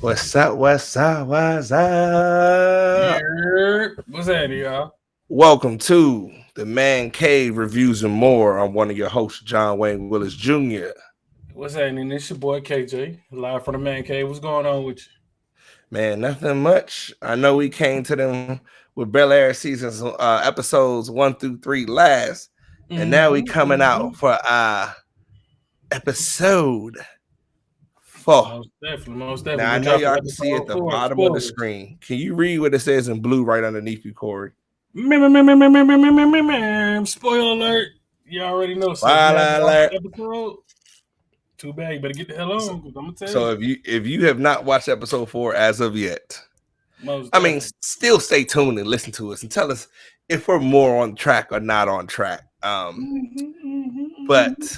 What's up? What's up? What's up? Yeah. What's happening, y'all? Welcome to the Man Cave Reviews and More. I'm one of your hosts, John Wayne Willis Jr. What's happening? It's your boy KJ, live from the man cave. What's going on with Man, nothing much. I know we came to them with Bel-Air seasons, episodes 1 through 3 last, you? and now we coming out for episode 4. Most definitely. Now I We know dropping y'all can see at episode the four. bottom of the Spoilers. screen. Can you read what it says in blue right underneath you, Corey? Spoiler alert. You already know. So if you haven't Spoiler watched alert. the episode, too bad. You better get the hell So, on because I'm gonna tell so you. if you have not watched episode 4 as of yet, Most I mean, definitely. still stay tuned and listen to us and tell us if we're more on track or not on track. But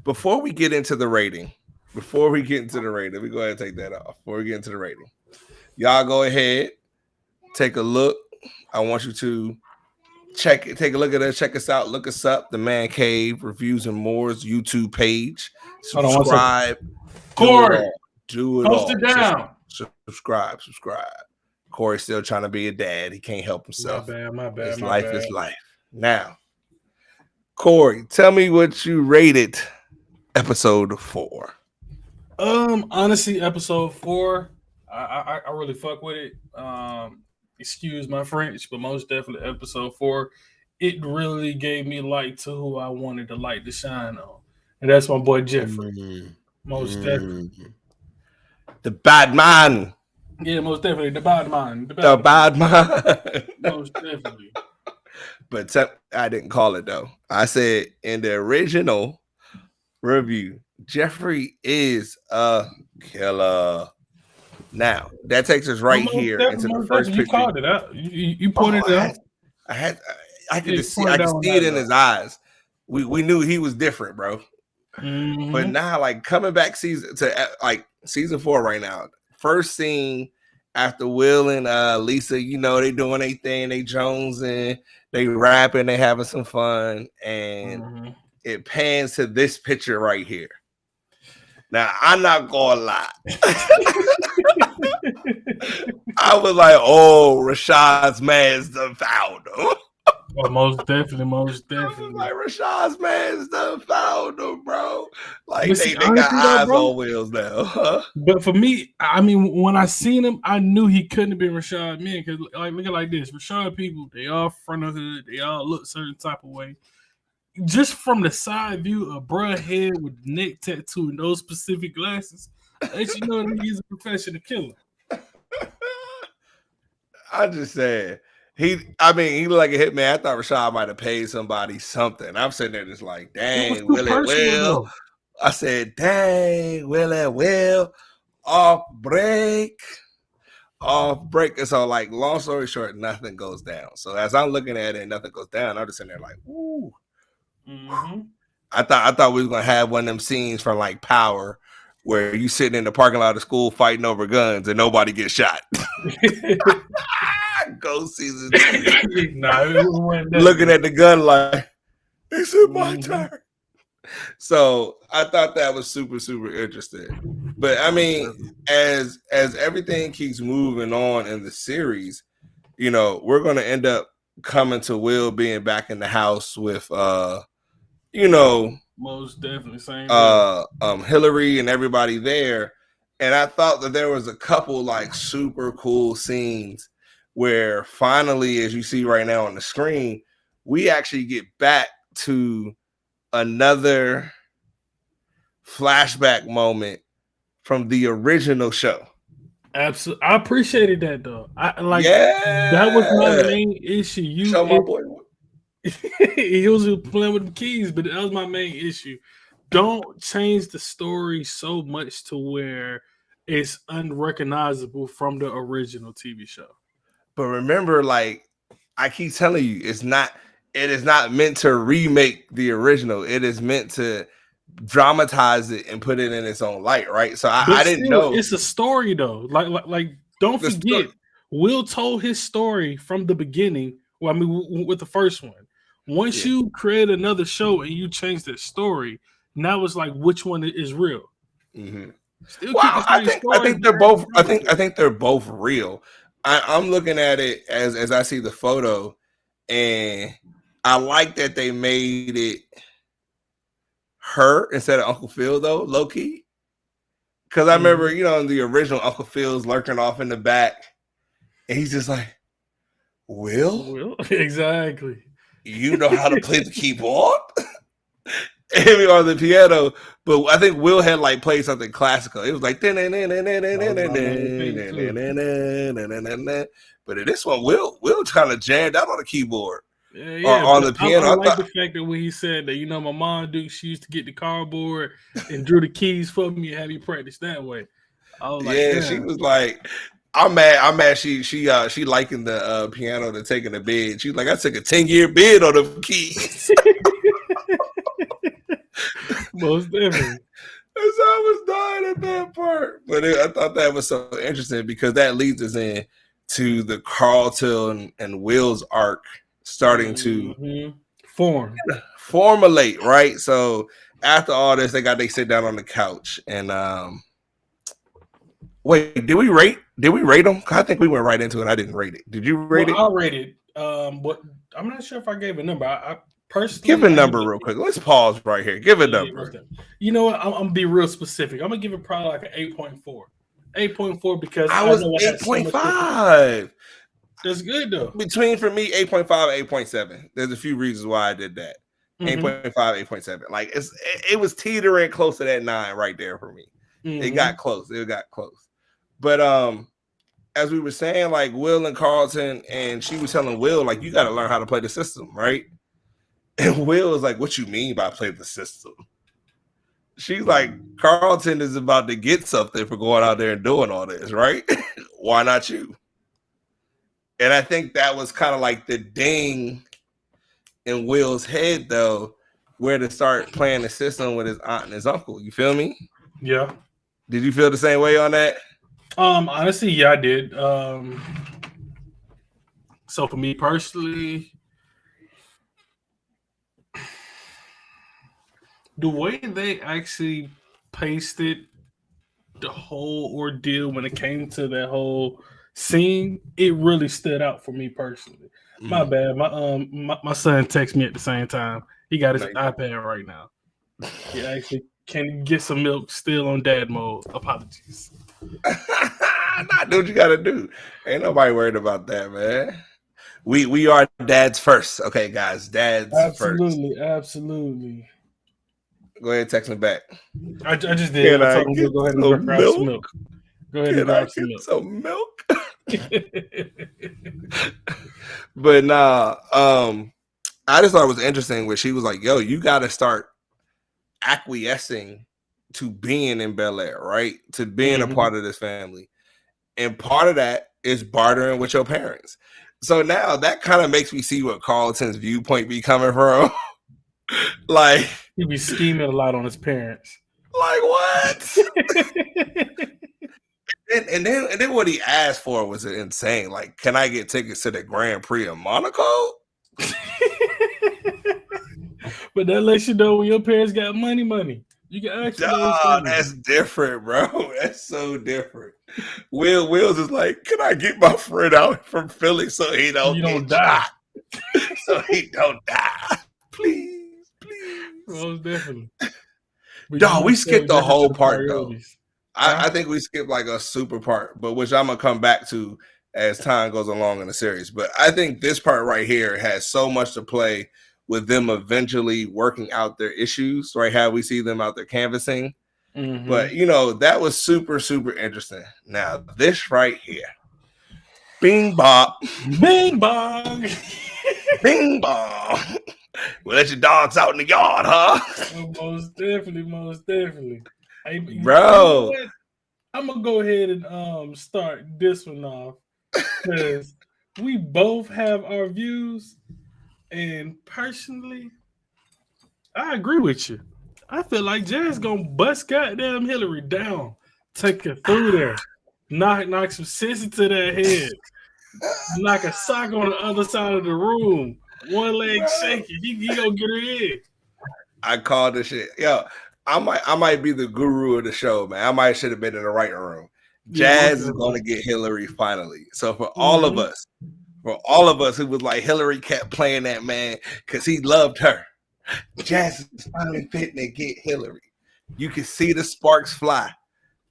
before we get into the rating, we go ahead and take that off. Before we get into the rating, y'all go ahead, take a look. I want you to take a look at us, check us out, look us up, the Man Cave Reviews and More's YouTube page. Hold on 1 second. Subscribe, do it Corey, all, do it post all. it down. Subscribe. Corey's still trying to be a dad. He can't help himself. My bad. His life is life. Now, Corey, tell me what you rated episode 4. Honestly, episode 4, I really fuck with it. Excuse my French, but most definitely episode 4, it really gave me light to who I wanted the light to shine on, and that's my boy Geoffrey. Most definitely, The bad man. yeah, most definitely the bad man, The bad man. most definitely. But I didn't call it though. I said in the original review, Geoffrey is a killer. Now that takes us right here into the first You picture. called it out. You pointed it out. I could Yeah, just see. point I it could out on see that, it in though. his eyes. We knew he was different, bro. But now, like coming back season 4 right now, first scene after Will and Lisa, you know, they doing their thing, they jonesing, they rapping, they having some fun, and it pans to this picture right here. Now, I'm not gonna lie. I was like, oh, Rashad's man's done found him. Oh, most definitely. I was like, Rashad's man's done found him, bro. Like, But see, they got honestly, though, eyes bro, on wheels now. Huh? but for me, I mean, when I seen him, I knew he couldn't have been Rashad man. Because like, look at it like this: Rashad people, they all front of hood, they all look certain type of way. Just from the side view, a bruh head with neck tattoo and those specific glasses, let you know that he's a professional killer. I just said he looked like a hitman. I thought Rashad might have paid somebody something. I'm sitting there just like, It was dang, too Will it personal will? though. I said, dang, Will it will? Off break. And so, like, long story short, nothing goes down. So as I'm looking at it and nothing goes down, I'm just sitting there like, ooh. I thought we was gonna have one of them scenes from like Power where you sitting in the parking lot of school fighting over guns and nobody gets shot. Ghost season 2. Nah, it wasn't that. Looking at the gun like, it's in my turn. So I thought that was super, super interesting. But I mean, as everything keeps moving on in the series, you know, we're gonna end up coming to Will being back in the house with you know, most definitely same. Hillary and everybody there. And I thought that there was a couple like super cool scenes where finally, as you see right now on the screen, we actually get back to another flashback moment from the original show. Absolutely, I appreciated that though. That was my main issue. Show my boy. He was playing with the keys, but that was my main issue. Don't change the story so much to where it's unrecognizable from the original TV show. But remember, like I keep telling you, it is not meant to remake the original. It is meant to dramatize it and put it in its own light, right? So I didn't know. It's a story though. Like don't forget, Will told his story from the beginning. Well, I mean, with the first one. Once you create another show and you change that story, now it's like which one is real. Still keep the Well, same I story. think they're both. I think they're both real. I'm looking at it as I see the photo, and I like that they made it her instead of Uncle Phil though, low key. Because I remember, in the original, Uncle Phil's lurking off in the back, and he's just like, "Will, exactly. you know how to play the keyboard?" Or the piano, but I think Will had like played something classical. It was like, but in this one, Will kind of jammed out on the keyboard or on the piano. I like the fact that when he said that, my mom, Duke, she used to get the cardboard and drew the keys for me and have you practice that way. I was like, damn. She was like, I'm mad. She likened the piano to taking a bid. She's like, I took a 10-year bid on the keys. Most definitely. So I was dying at that part. But I thought that was so interesting because that leads us in to the Carlton and Will's arc starting to formulate, right? So after all this, they sit down on the couch and wait, did we rate them? I think we went right into it. I didn't rate it. Did you rate it? I rated. But I'm not sure if I gave a number. I personally give a number real quick. Let's pause right here. Give a number. You know what? I'm gonna be real specific. I'm gonna give it probably like an 8.4. 8.4 because I was 8.5. That's good though. For me, 8.5, 8.7. There's a few reasons why I did that. 8.5, 8.7. Like it was teetering close to that 9 right there for me. It got close. But as we were saying, like Will and Carlton, and she was telling Will, like, you got to learn how to play the system, right? And Will is like, what you mean by play the system? She's like, Carlton is about to get something for going out there and doing all this, right? Why not you? And I think that was kind of like the ding in Will's head, though, where to start playing the system with his aunt and his uncle. You feel me? Yeah. Did you feel the same way on that? Honestly, yeah, I did. So for me personally, the way they actually pasted the whole ordeal when it came to that whole scene, it really stood out for me personally. My bad. My son texted me at the same time. He got his iPad right now. He actually can get some milk still on dad mode. Apologies. Nah, do what you gotta do. Ain't nobody worried about that, man. We are dads first. Okay, guys. Dads first. Absolutely. Go ahead and text me back. I just did. I told him to go ahead and grab some milk. Go ahead and grab some milk. But nah, I just thought it was interesting where she was like, yo, you gotta start acquiescing to being in Bel-Air, right? To being a part of this family. And part of that is bartering with your parents. So now that kind of makes me see what Carlton's viewpoint be coming from. Like, he be scheming a lot on his parents. Like what? and then what he asked for was insane. Like, can I get tickets to the Grand Prix of Monaco? But that lets you know when your parents got money. You can actually. That's different, bro. That's so different. Will's is like, can I get my friend out from Philly so he don't die? So he don't die. Please. Most definitely. Dog, we skipped the whole part though. I think we skipped like a super part, but which I'm gonna come back to as time goes along in the series. But I think this part right here has so much to play with them eventually working out their issues, right? How we see them out there canvassing. But that was super, super interesting. Now, this right here. Bing bop. Bing bong. Bing bong. We'll let your dogs out in the yard, huh? Oh, most definitely. Hey, bro. I'm gonna go ahead and start this one off because we both have our views. And personally, I agree with you. I feel like Jazz gonna bust goddamn Hillary down, take her through there, knock some sense into that head, knock a sock on the other side of the room, one leg shaking. He gonna get her in. I called this shit. Yo, I might be the guru of the show, man. I might should have been in the writing room. Yeah, Jazz is going to get Hillary finally. So for all of us who was like Hillary kept playing that man because he loved her. Jazz is finally fitting to get Hillary. You can see the sparks fly.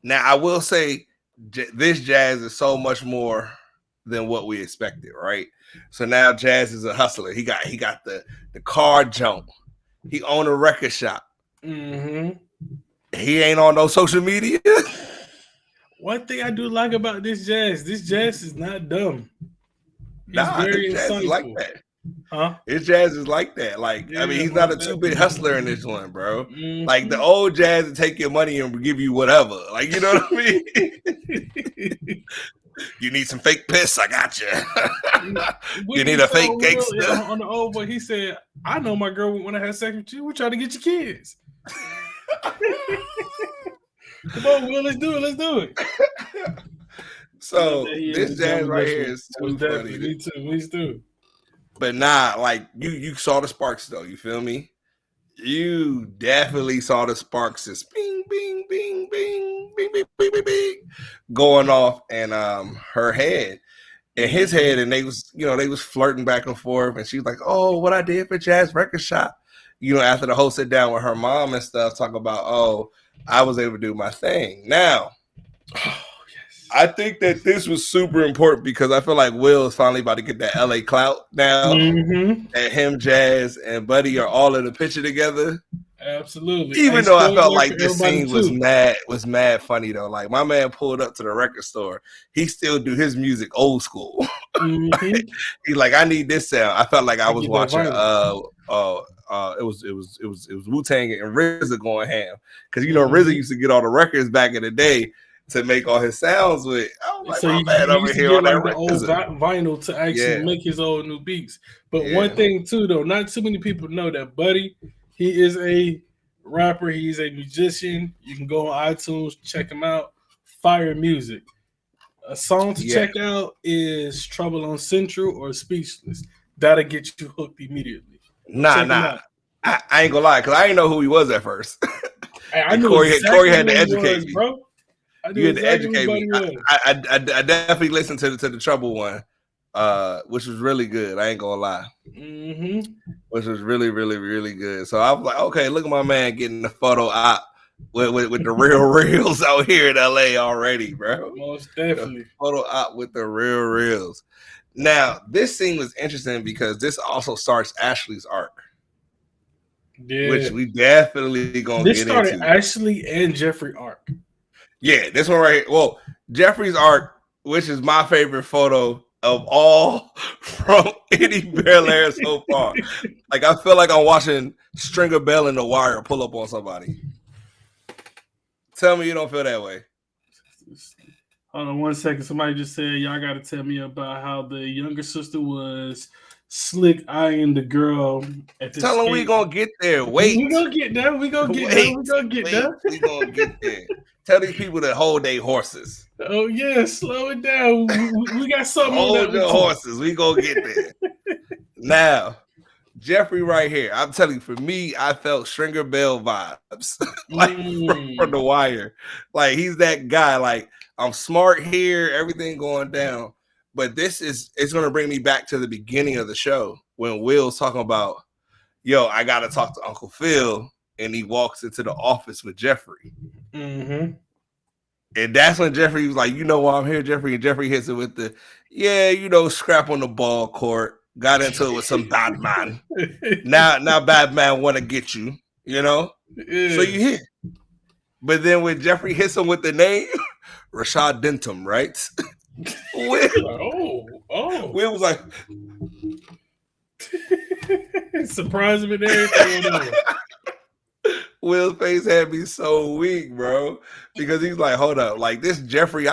Now I will say this Jazz is so much more than what we expected, right? So now Jazz is a hustler. He got the car jump. He owned a record shop. Mm-hmm. He ain't on no social media. One thing I do like about this Jazz is not dumb. He's very insightful. Like that. Huh? His Jazz is like that. Like, yeah, I mean, he's not a 2-bit hustler in this one, bro. Mm-hmm. Like the old Jazz to take your money and give you whatever. Like, you know what I mean? You need some fake piss? I got you. You need a fake gangster? On the old boy, he said, I know my girl when I had sex with you. We're trying to get your kids. Come on, Will, let's do it. So this Jazz right here is too funny. Me too. But nah, like you saw the sparks though. You feel me? You definitely saw the sparks just bing, bing, bing, bing, bing, bing, bing, bing, bing, going off in her head, in his head, and they was flirting back and forth, and she was like, "Oh, what I did for Jazz Record Shop," after the whole sit down with her mom and stuff, talk about, "Oh, I was able to do my thing." Now, I think that this was super important because I feel like Will is finally about to get that LA clout now. Mm-hmm. And him, Jazz, and Buddy are all in the picture together. Absolutely. Even though I felt like this scene was mad funny though. Like my man pulled up to the record store. He still do his music old school. Mm-hmm. He's like, I need this sound. I felt like I was watching it was Wu-Tang and RZA going ham. Because RZA used to get all the records back in the day to make all his sounds with. Like, so he used to get like the old vinyl to actually make his own new beats. But one thing too, though, not too many people know that Buddy, he is a rapper. He's a musician. You can go on iTunes, check him out. Fire music. A song to check out is "Trouble on Central" or "Speechless." That'll get you hooked immediately. Nah. I ain't gonna lie, because I didn't know who he was at first. I knew Corey had to educate me, bro. You had to educate me. I definitely listened to the Trouble one, which was really good. I ain't gonna lie. Mm-hmm. Which was really, really, really good. So I was like, okay, look at my man getting the photo op with the real reels out here in LA already, bro. Most definitely. The photo op with the real reels. Now, this scene was interesting because this also starts Ashley's arc. Yeah. Which we definitely gonna get into. This started Ashley and Geoffrey arc. Yeah, this one right here. Well, Geoffrey's arc, which is my favorite photo of all from any Bel-Air so far. Like, I feel like I'm watching Stringer Bell and The Wire pull up on somebody. Tell me you don't feel that way. Hold on 1 second. Somebody just said, y'all got to tell me about how the younger sister was slick eyeing the girl at the Tell them we going to get there. Wait. We going to get there. We going to get there. We going to get there. We going to get there. Tell these people to hold their horses. Oh, yeah. Slow it down. We got something hold on that. Hold your horses. We going to get there. Now, Geoffrey right here. I'm telling you, for me, I felt Stringer Bell vibes. Like from The Wire. Like, he's that guy. Like, I'm smart here. Everything going down. But it's going to bring me back to the beginning of the show when Will's talking about, yo, I got to talk to Uncle Phil. And he walks into the office with Geoffrey. Mm-hmm. And that's when Geoffrey was like, you know why I'm here, Geoffrey? And Geoffrey hits it with the, scrap on the ball court. Got into it with some bad man. Now bad man want to get you, So you hit. But then when Geoffrey hits him with the name, Rashad Denton, right? Will was like, surprise him and everything. Will's face had me so weak, bro, because he's like, hold up, like this Geoffrey,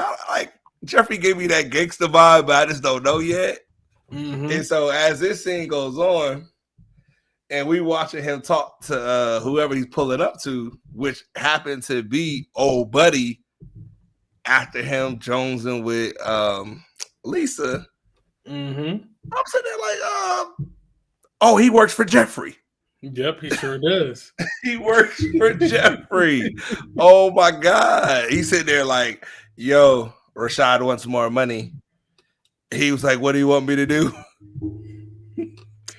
Geoffrey gave me that gangster vibe, but I just don't know yet. Mm-hmm. And so as this scene goes on, and we watching him talk to whoever he's pulling up to, which happened to be old Buddy, after him jonesing with Lisa. Mm-hmm. I'm sitting there like, he works for Geoffrey. Yep, he sure does. He works for Geoffrey. Oh my God. He sitting there like, yo, Rashad wants more money. He was like, what do you want me to do?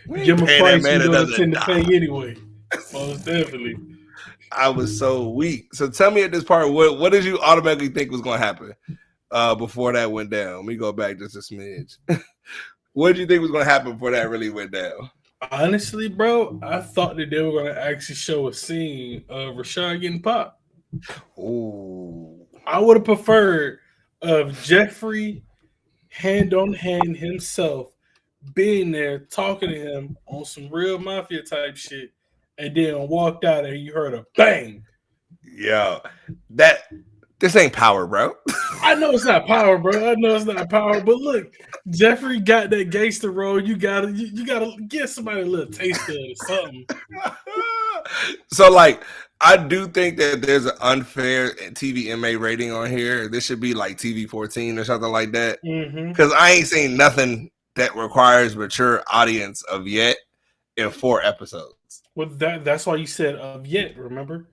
We Give ain't him a paying that price man you're gonna another tend to dollar. pay anyway. Most definitely. I was so weak. So tell me at this part, what did you automatically think was going to happen before that went down? Let me go back just a smidge. What did you think was going to happen before that really went down? Honestly, bro, I thought that they were gonna actually show a scene of Rashad getting popped. Ooh. I would have preferred of Geoffrey hand on hand himself being there talking to him on some real mafia type shit, and then walked out and you heard a bang. Yo, this ain't power, bro. I know it's not power, bro. I know it's not power, but look, Geoffrey got that gangster role. You gotta give somebody a little taste of it or something. So like I do think that there's an unfair TVMA rating on here. This should be like TV 14 or something like that. Because I ain't seen nothing that requires mature audience of yet in 4 episodes. Well, that's why you said of yet, remember?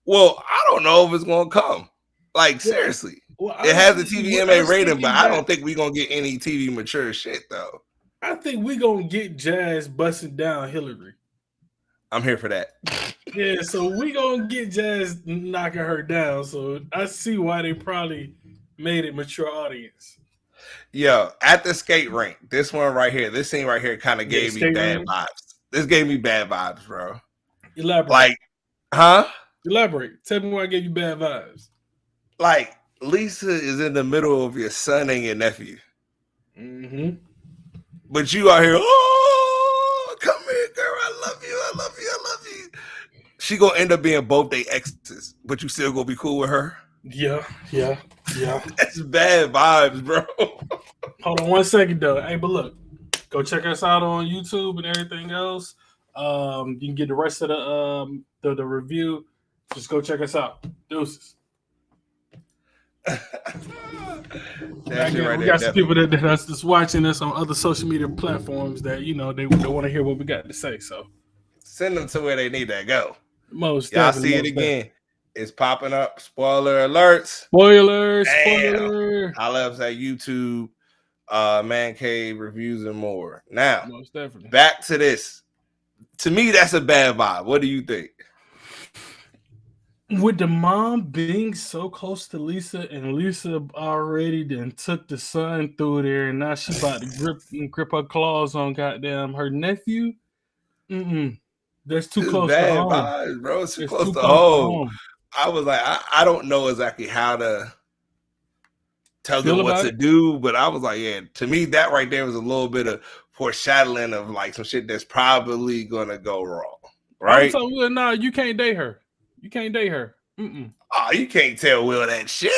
Well, I don't know if it's gonna come. Like seriously. Well, It has a honestly, with TVMA us rating, but thinking I that, don't think we're gonna get any TV mature shit though. I think we gonna get Jazz busting down Hillary. I'm here for that. Yeah, so we gonna get Jazz knocking her down. So I see why they probably made it mature audience. Yo, at the skate rink, this one right here, this scene right here kind of gave me bad vibes. This gave me bad vibes, bro. Elaborate. Like, huh? Elaborate. Tell me why I gave you bad vibes. Like, Lisa is in the middle of your son and your nephew. Mm-hmm. But you out here, oh, come here, girl. I love you. I love you. I love you. She gonna end up being both their exes, but you still gonna be cool with her? Yeah. That's bad vibes, bro. Hold on 1 second though. Hey, but look, go check us out on YouTube and everything else. You can get the rest of the review. Just go check us out. Deuces. We got some people that's just watching us on other social media platforms that they want to hear what we got to say. So send them to where they need to go. Most y'all see it again. It's popping up. Spoiler alerts. Spoiler. Holla us at YouTube, Man Cave Reviews and more. Now, most definitely. Back to this. To me, that's a bad vibe. What do you think? With the mom being so close to Lisa, and Lisa already then took the son through there, and now she about to grip her claws on goddamn her nephew. That's too close to home. Vibes, bro. It's too close to home. I was like, I don't know exactly how to tell them what to do, but I was like, yeah, to me, that right there was a little bit of foreshadowing of like some shit that's probably gonna go wrong. Right? I'm telling Will, no, you can't date her. You can't date her. Oh, you can't tell Will that shit.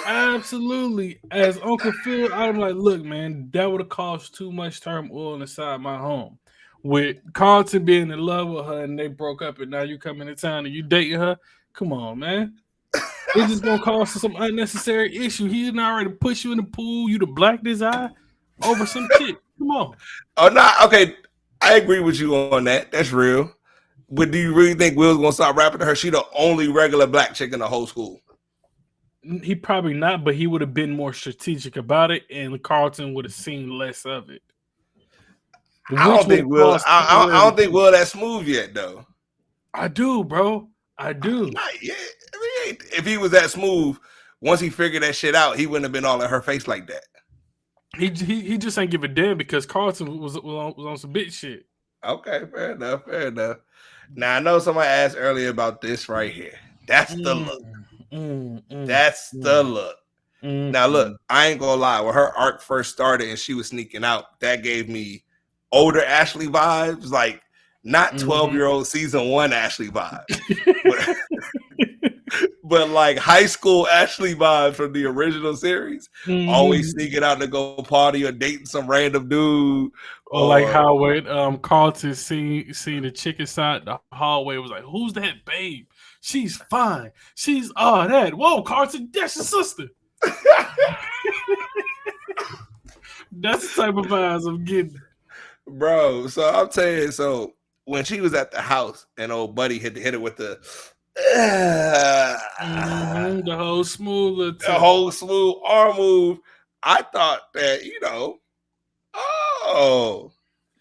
Absolutely. As Uncle Phil, I'm like, look, man, that would have cost too much turmoil inside my home. With Carlton being in love with her and they broke up, and now you come into town and you dating her. Come on, man. It's just gonna cause some unnecessary issue. He didn't already push you in the pool, you to black this eye over some shit. Come on. Oh, no, okay. I agree with you on that. That's real. But do you really think Will's gonna stop rapping to her? She the only regular black chick in the whole school. He probably not, but he would have been more strategic about it, and Carlton would have seen less of it. I don't think Will that smooth yet, though. I do, bro. I do. Not yet. I mean, if he was that smooth, once he figured that shit out, he wouldn't have been all in her face like that. He just ain't give a damn because Carlton was on some bitch shit. Okay, fair enough. Now I know somebody asked earlier about this right here. That's the look. That's the look. Now look, I ain't gonna lie. When her arc first started and she was sneaking out, that gave me older Ashley vibes, like not 12-year-old season 1 Ashley vibes, but like high school Ashley vibes from the original series. Always sneaking out to go party or dating some random dude. Or like how when Carlton seen the chick inside the hallway, was like, who's that babe? She's fine. She's that. Whoa, Carlton, that's your sister. That's the type of vibes I'm getting. Bro, so I'm telling you, so when she was at the house and old buddy hit it with the the whole smooth arm move, I thought that,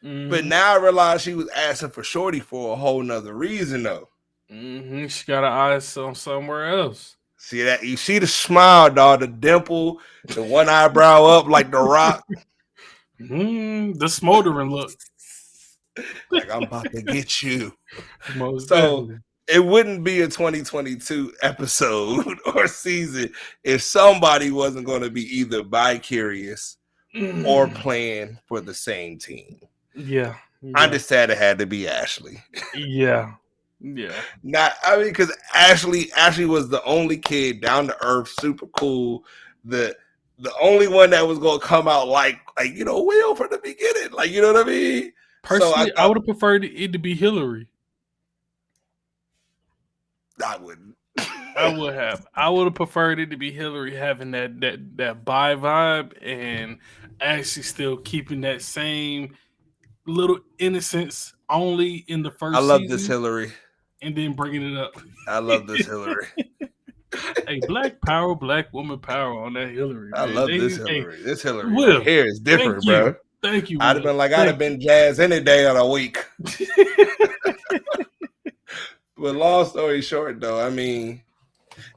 but now I realize she was asking for Shorty for a whole nother reason though. She got her eyes on somewhere else. See that? You see the smile, dog, the dimple, the one eyebrow up like the Rock. The smoldering look. Like, I'm about to get you. Most so definitely. It wouldn't be a 2022 episode or season if somebody wasn't going to be either bi-curious or playing for the same team. Yeah. I just said it had to be Ashley. Yeah. Because Ashley was the only kid, down to earth, super cool, the only one that was going to come out like Will from the beginning. Like, you know what I mean? Personally, I would have preferred it to be Hillary. I wouldn't. I would have. I would have preferred it to be Hillary having that bi vibe and actually still keeping that same little innocence only in the first season. I love this Hillary. And then bringing it up. I love this Hillary. Hey, black power, black woman power on that Hillary. Man. I love this Hillary. Hey, this Hillary right here is different, bro. Thank you. I'd have been like, I'd have been Jazz any day of the week. But long story short, though, I mean,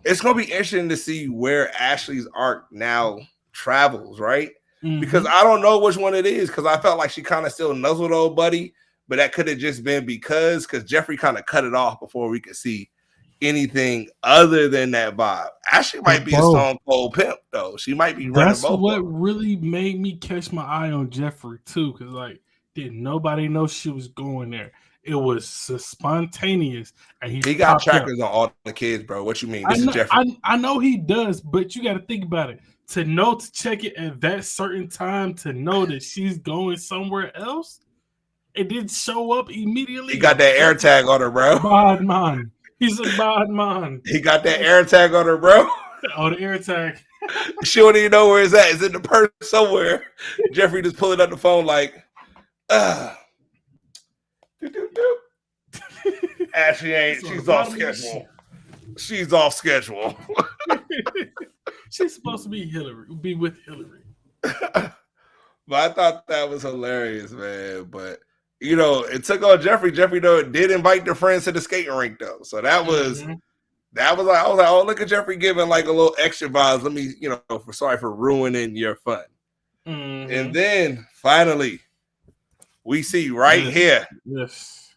it's going to be interesting to see where Ashley's arc now travels, right? Because I don't know which one it is, because I felt like she kind of still nuzzled old buddy, but that could have just been because Geoffrey kind of cut it off before we could see anything other than that vibe. Ashley might be a stone cold pimp, though. She might be running both. That's what really made me catch my eye on Geoffrey, too, because, like, didn't nobody know she was going there. It was spontaneous. And he got trackers on all the kids, bro. What you mean? This is Geoffrey. I know he does, but you got to think about it. To know to check it at that certain time, to know that she's going somewhere else, it didn't show up immediately. He got that air tag on her, bro. Bad man. He's a bad man. He got that air tag on her, bro. Oh, the air tag. She don't even know where it's at. It's in the purse somewhere. Geoffrey just pulling up the phone like, Ashley ain't. She's off schedule. She's off schedule. She's supposed to be with Hillary. But I thought that was hilarious, man. But it took on Geoffrey. Geoffrey though did invite their friends to the skating rink though, so that was like, I was like, oh, look at Geoffrey giving like a little extra vibes. Let me, sorry for ruining your fun. And then finally, we see here. Yes.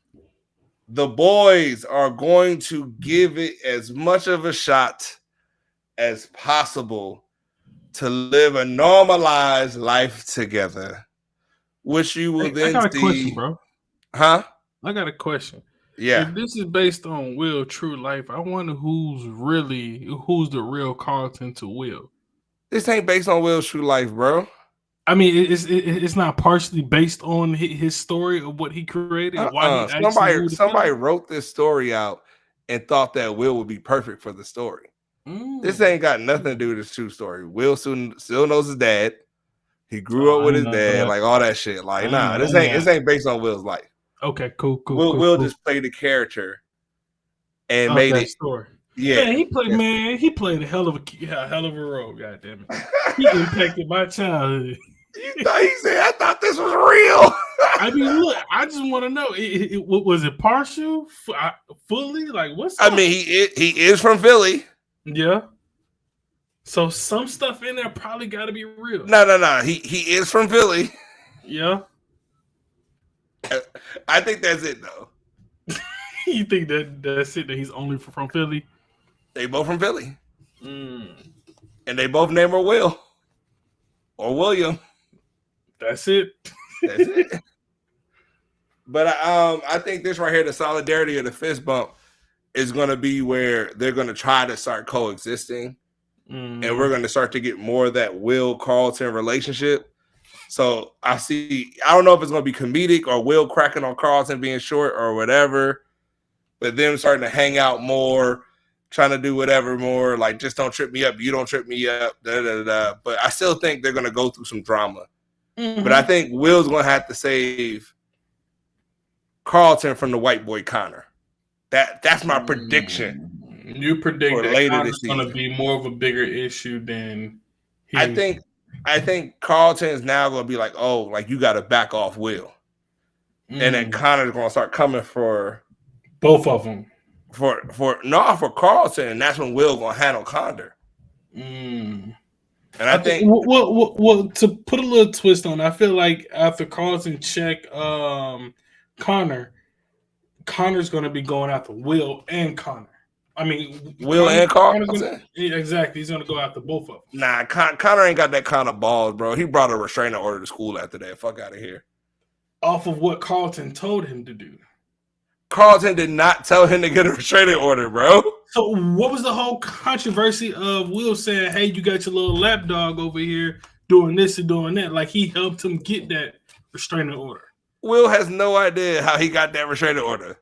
The boys are going to give it as much of a shot as possible to live a normalized life together, which you will then see. I got a question, bro. Huh? I got a question. Yeah. If this is based on Will true life, I wonder who's the real Carlton to Will. This ain't based on Will's true life, bro. I mean, it's not partially based on his story of what he created. Why somebody wrote this story out and thought that Will would be perfect for the story. This ain't got nothing to do with his true story. Will still knows his dad. He grew up with his dad, like all that shit. Like, this ain't based on Will's life. Okay, cool. Will just played the character and made it. Story. Yeah, he played a hell of a role. God damn it, he impacted my childhood. He said, I thought this was real. I mean, look, I just want to know, was it partial, fully? Like, what's I mean, he is from Philly. Yeah. So some stuff in there probably got to be real. No. He is from Philly. Yeah. I think that's it, though. You think that's it, that he's only from Philly? They both from Philly. And they both name her Will. Or William. That's it. That's it. But I think this right here, the solidarity of the fist bump, is going to be where they're going to try to start coexisting. And we're going to start to get more of that Will Carlton relationship. So I don't know if it's going to be comedic or Will cracking on Carlton being short or whatever, but them starting to hang out more, trying to do whatever more, like just don't trip me up. You don't trip me up. But I still think they're going to go through some drama. But I think Will's going to have to save Carlton from the white boy Connor. That's my prediction. You predict that later Connor's going to be more of a bigger issue than I think Carlton is now going to be like, oh, like you got to back off Will, and then Connor's going to start coming for both of them. For Carlton, and that's when Will going to handle Connor. And I think well, to put a little twist on, I feel like after Carlton check Connor's going to be going after Will and Connor. I mean, Will and Carlton. Exactly, he's going to go after both of them. Nah, Connor ain't got that kind of balls, bro. He brought a restraining order to school after that. Fuck out of here. Off of what Carlton told him to do. Carlton did not tell him to get a restraining order, bro. So what was the whole controversy of Will saying, hey, you got your little lapdog over here doing this and doing that? Like he helped him get that restraining order. Will has no idea how he got that restraining order.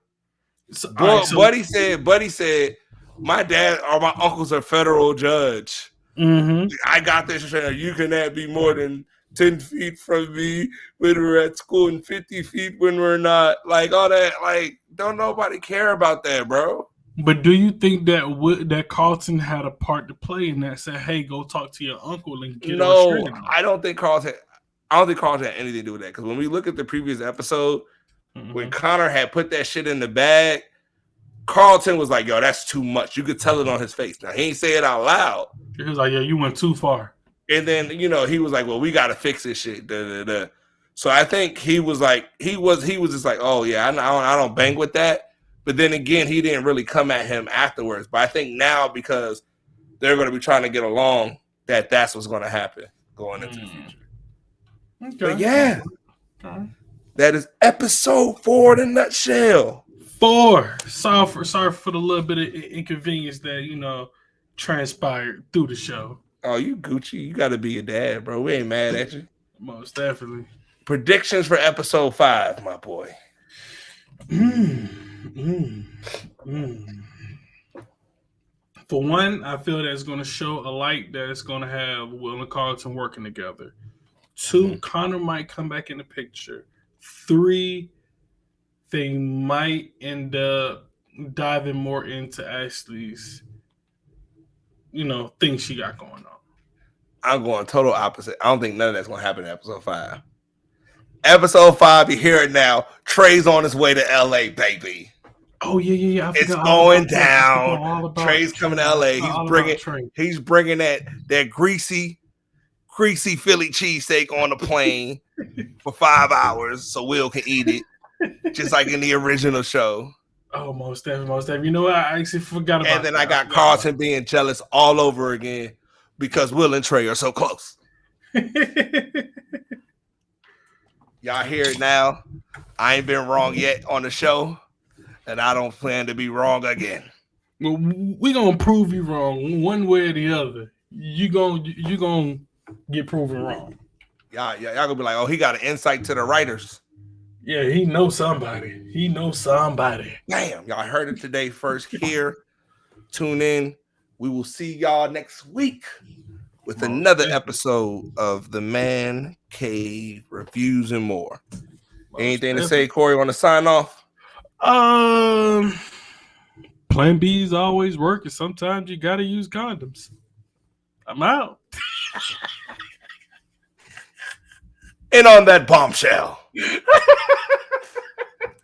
So, Buddy said, my dad or my uncle's a federal judge. I got this restraining order. You cannot be more than 10 feet from me when we're at school and 50 feet when we're not. Like all that, like don't nobody care about that, bro. But do you think that Carlton had a part to play in that? Said, hey, go talk to your uncle and get No, I don't think Carlton had anything to do with that. Because when we look at the previous episode, when Connor had put that shit in the bag, Carlton was like, yo, that's too much. You could tell it on his face. Now, he ain't say it out loud. He was like, yeah, you went too far. And then, he was like, well, we got to fix this shit. So I think he was like, he was just like, oh, yeah, I don't bang with that. But then again, he didn't really come at him afterwards. But I think now, because they're going to be trying to get along, that's what's going to happen going into the future. Okay. But yeah, that is episode 4 in a nutshell. 4. Sorry for the little bit of inconvenience that, transpired through the show. Oh, you Gucci. You got to be a dad, bro. We ain't mad at you. Most definitely. Predictions for episode 5, my boy. For one, I feel that it's going to show a light that it's going to have Will and Carlton working together. 2, Connor might come back in the picture. 3, they might end up diving more into Ashley's, things she got going on. I'm going total opposite. I don't think none of that's going to happen in episode 5. Episode 5, you hear it now. Trey's on his way to LA, baby. Oh yeah. It's going down. Trey's coming to LA. He's bringing that greasy Philly cheesesteak on the plane for 5 hours so Will can eat it, just like in the original show. Oh, most definitely. You know what? I actually forgot about. And then I got Carlton being jealous all over again because Will and Trey are so close. Y'all hear it now. I ain't been wrong yet on the show, and I don't plan to be wrong again. Well, we gonna prove you wrong one way or the other. You gonna get proven wrong. Y'all gonna be like, oh, he got an insight to the writers. Yeah, he knows somebody. Damn, y'all heard it today first here. Tune in. We will see y'all next week with another episode of the Man Cave Reviews and More. Anything to say, Corey, want to sign off? Plan B's always work, and sometimes you got to use condoms. I'm out. And on that bombshell.